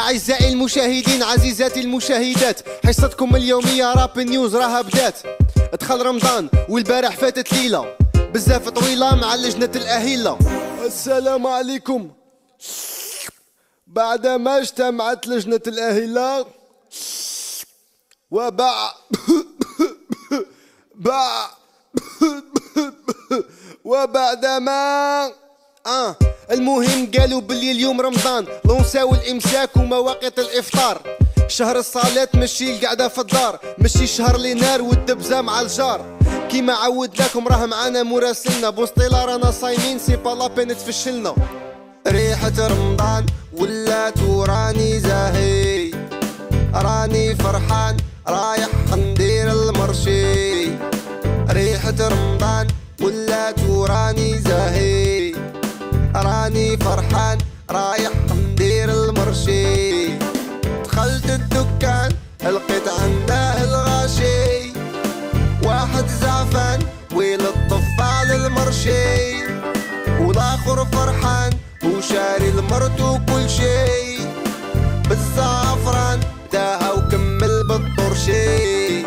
أعزائي المشاهدين عزيزاتي المشاهدات، حصتكم اليومية راب نيوز راها بدات. دخل رمضان والبارح فاتت ليلة بزاف طويلة مع لجنة الأهلة. السلام عليكم. بعدما اجتمعت لجنة الأهلة وبعدما المهم قالوا باللي اليوم رمضان لونساو الامساك ومواقيت الافطار. شهر الصلاة ماشي القعدة في الدار، ماشي شهر لي نار والدبزة مع الجار. كيما عودناكم راه معانا مراسلنا بوسطيلا، رانا صايمين سي با لابين تفشلنا. ريحة رمضان ولات وراني زاهي، راني فرحان رايح ندير المرشي. ريحة رمضان ولات وراني زاهي، راني فرحان رايح ندير المرشي. دخلت الدكان لقيت عنده الغاشي، واحد زعفان ويلطف على المرشي، والاخر فرحان وشاري المرتو كل شي. بالزعفران بداها وكمل بالطرشي،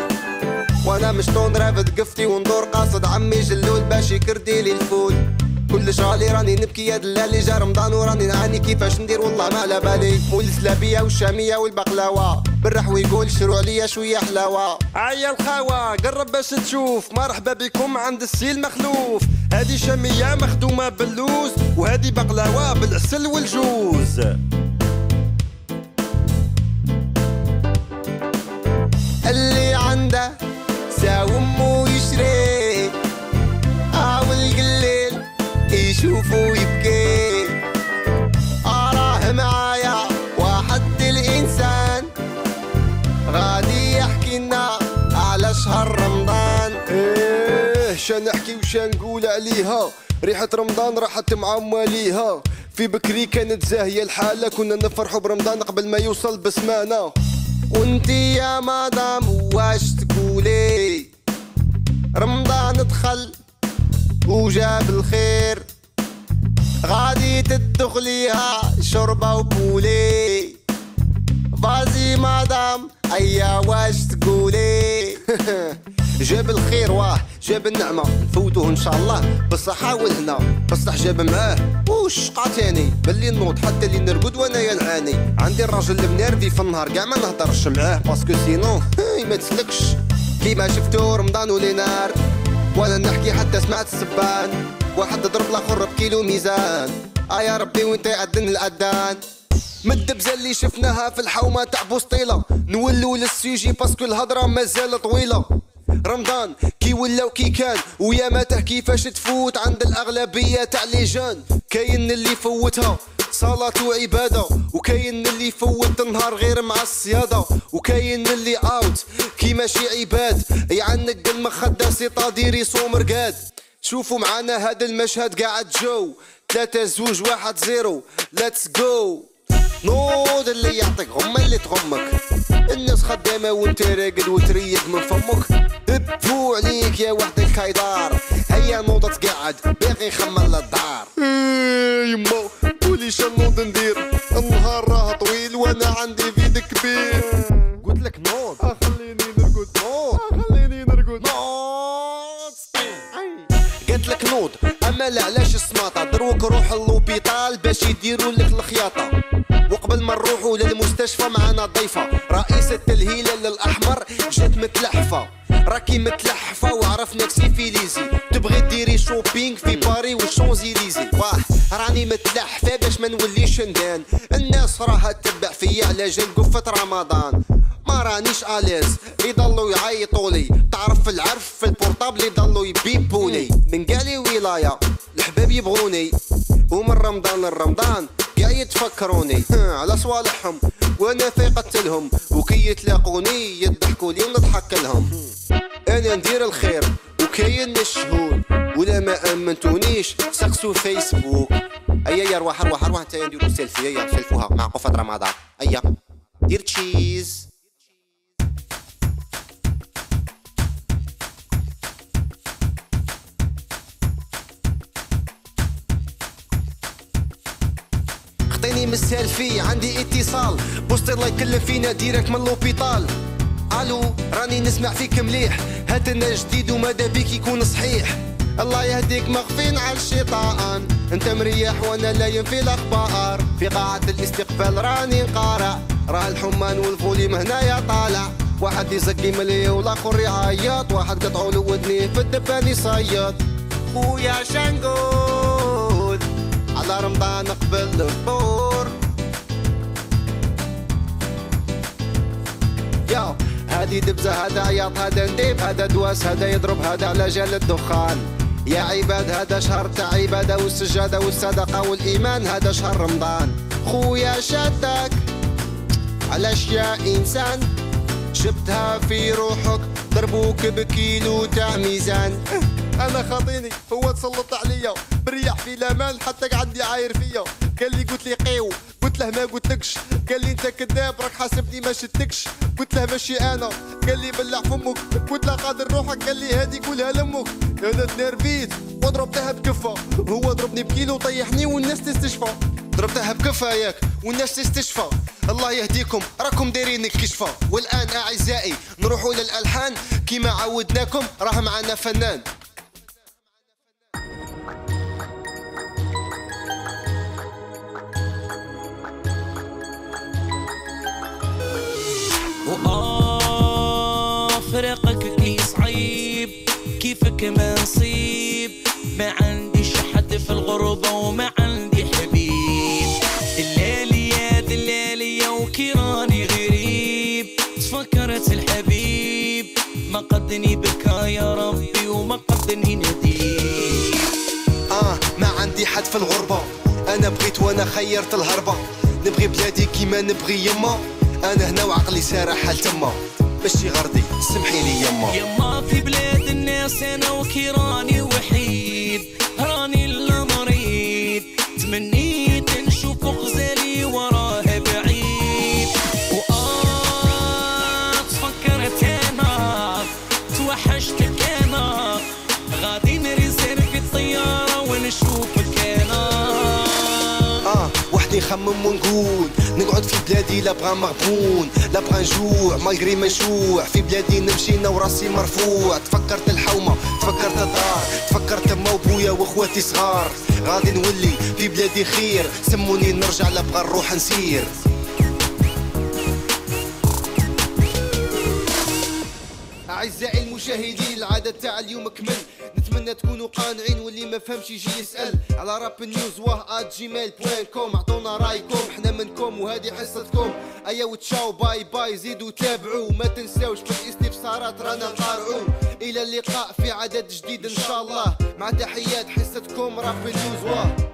وانا مشطون رافد قفتي وندور قاصد عمي جلول باش يكرديلي الفول. كل شغالي راني نبكي يا دلالي، جا رمضان وراني نعاني كيفاش ندير والله ما على بالي. مول السلابيه والشاميه والبقلاوه بالرح ويقول شرو عليا شويه حلاوه. عيا الخاوه قرب باش تشوف، مرحبا بكم عند السي المخلوف. هادي شاميه مخدومه باللوز، وهادي بقلاوه بالعسل والجوز. اللي عنده ساوم ويشري، والقليل يشوفو يبكي. أراه معايا واحد الإنسان غادي يحكي لنا على شهر رمضان. شنحكي وشنقول عليها، ريحة رمضان راحت مع مواليها. في بكري كانت زاهية الحالة، كنا نفرحوا برمضان قبل ما يوصل بسمانة. وانتي يا مدام واش تقولي؟ رمضان دخل وجاب الخير، غادي تدخليها شربة وبولي. بازي مدام ايا واش تقولي؟ جاب الخير واه جاب النعمة، نفوتوه ان شاء الله بالصحة والهنا. بصح جاب معاه وشقع تاني باللي نوض حتى اللي نرقد وانا نعاني. عندي الراجل المنيرفي في النهار كاع ما نهضرش معاه، باسكو سينو ما تسلكش. كيما شفتو رمضان ولينار وانا نحكي حتى سمعت السبان، واحد ضرب الاخر بكيلو ميزان. يا ربي وانت يأذن الأذان. من الدبزة اللي شفناها في الحومة تاع بوسطيلة نولو للسيجي باسكو الهضرة مازال طويلة. رمضان كي ولا وكي كان ويا ماته كيفاش تفوت عند الأغلبية تاع لي جان. كاين اللي فوتها صلاة وعبادة، وكاين اللي يفوت النهار غير مع الصيادة، وكاين اللي اوت كي ماشي عباد يعنق المخدة سيطادير يصوم رقاد. شوفوا معانا هذا المشهد قاعد جو 3-2-1-0 ليتس جو. نوض اللي يعطيك غمة اللي تغمك، الناس خدامة وانت راقد وتريق من فمك. هبوا عليك يا وحد الكايدار، هيا نوض تقعد باقي يخمل للدار. يما قولي شنوض ندير، النهار راه طويل وانا عندي فيد كبير. قلت لك نوض خليني نرقد، نوض خليني نرقد، نوض. قلت لك نوض اما لا علاش السماطة، دروك روح اللوبيطال باش يديروا لك الخياطة. وقبل ما نروحوا للمستشفى معنا ضيفة رئيسة الهلال الأحمر جات متلحفة. راكي متلحفة وعرفناك سيفيليزي، تبغي ديري شوبينغ في باري والشونزيليزي. واه راني متلحفة باش ما نوليش ندان، الناس راها تتبع فيا على جال قفة رمضان. ما رانيش اليز يضلوا يعيطولي، تعرف العرف في البورطابل يضلوا يبيبولي. من قالي ولاية الحباب يبغوني، ومن رمضان لرمضان قاع يتفكروني على صوالحهم وانا فيقت لهم، وكي يتلاقوني يضحكوا لي ونضحك لهم. انا ندير الخير وكاين الشهود، ولا ما امنتونيش سقسوا فيسبوك. ايا ارواح ارواح ارواح انت نديروا سيلفي، ايا سيلفوها مع قفة رمضان. ايا دير تشيز. مسهل فيه عندي اتصال بوسطي الله يكلم فينا ديريكت من لوبيطال. الو راني نسمع فيك مليح هات لنا جديد وماذا بيك يكون صحيح. الله يهديك مغفين على الشيطان انت مريح وانا لايم في الاخبار. في قاعة الاستقبال راني نقارع راه الحمان والفوليم هنايا طالع. واحد يزكي ملي والاخر يعيط واحد قطعوا له ودني في الدبان يصيط. خويا شنقول على رمضان قبل الفطور. ياو هادي دبزة هذا عياط هذا نديب هذا دواس هذا يضرب هذا على جال الدخان. يا عباد هذا شهر تاع عبادة والسجادة والصدقة والإيمان هذا شهر رمضان. خويا شدك علاش يا إنسان جبتها في روحك ضربوك بكيلو تاع ميزان. انا خاطيني هو تسلط عليا بريح في الامان حتى قعد يعاير فيا. قال لي قلت لي قيو قلت له ما قلتلكش. قال لي انت كذاب راك حاسبني ما شتكش. قلت له ماشي انا. قال لي بلع فمك. قلت له قادر روحك. قال لي هادي قولها لامك. انا تنرفيت وضربتها بكفه. هو ضربني بكيلو طيحني والناس تستشفى. ضربتها بكفه ياك والناس تستشفى. الله يهديكم راكم دايرين الكشفه. والان اعزائي نروحوا للالحان كيما عودناكم راه معنا فنان. فراقك لي صعيب كيفك ما نصيب. ما عنديش حد في الغربة وما عندي حبيب. دلالي يا دلالي يا وكيراني غريب. تفكرت الحبيب ما قدني بكا يا ربي وما قدني نديب. ما عندي حد في الغربة انا بغيت وانا خيرت الهربة. نبغي بلادي كيما نبغي يما. انا هنا وعقلي سارح حال تما ماشي غردي سمحي لي يما في بلاد الناس انا وكيراني وحيد. راني اللي مريض تمنيت نشوف غزالي وراه بعيد. تفكرت انا توحشتك انا غادي نريزيرفي الطيارة ونشوفك انا. وحدي نخمم ونقول نقعد في بلادي لا بغا مغبون لا بغا نجوع مالغري ما نجوع. في بلادي نمشينا وراسي مرفوع. تفكرت الحومة تفكرت الدار تفكرت ما وبويا واخواتي صغار. غادي نولي في بلادي خير سموني نرجع لا بغا نروح نسير. أعزائي المشاهدين العدد تاع اليوم كمل. نتمنى تكونوا قانعين واللي ما فهمش يجي يسأل على راب نيوز @gmail.com. اعطونا رايكم حنا منكم وهذه حصتكم. ايا وتشاو باي باي زيدوا تابعوا ما تنساوش بالاستفسارات رانا نقارعوا. الى اللقاء في عدد جديد ان شاء الله مع تحيات حصتكم راب نيوز.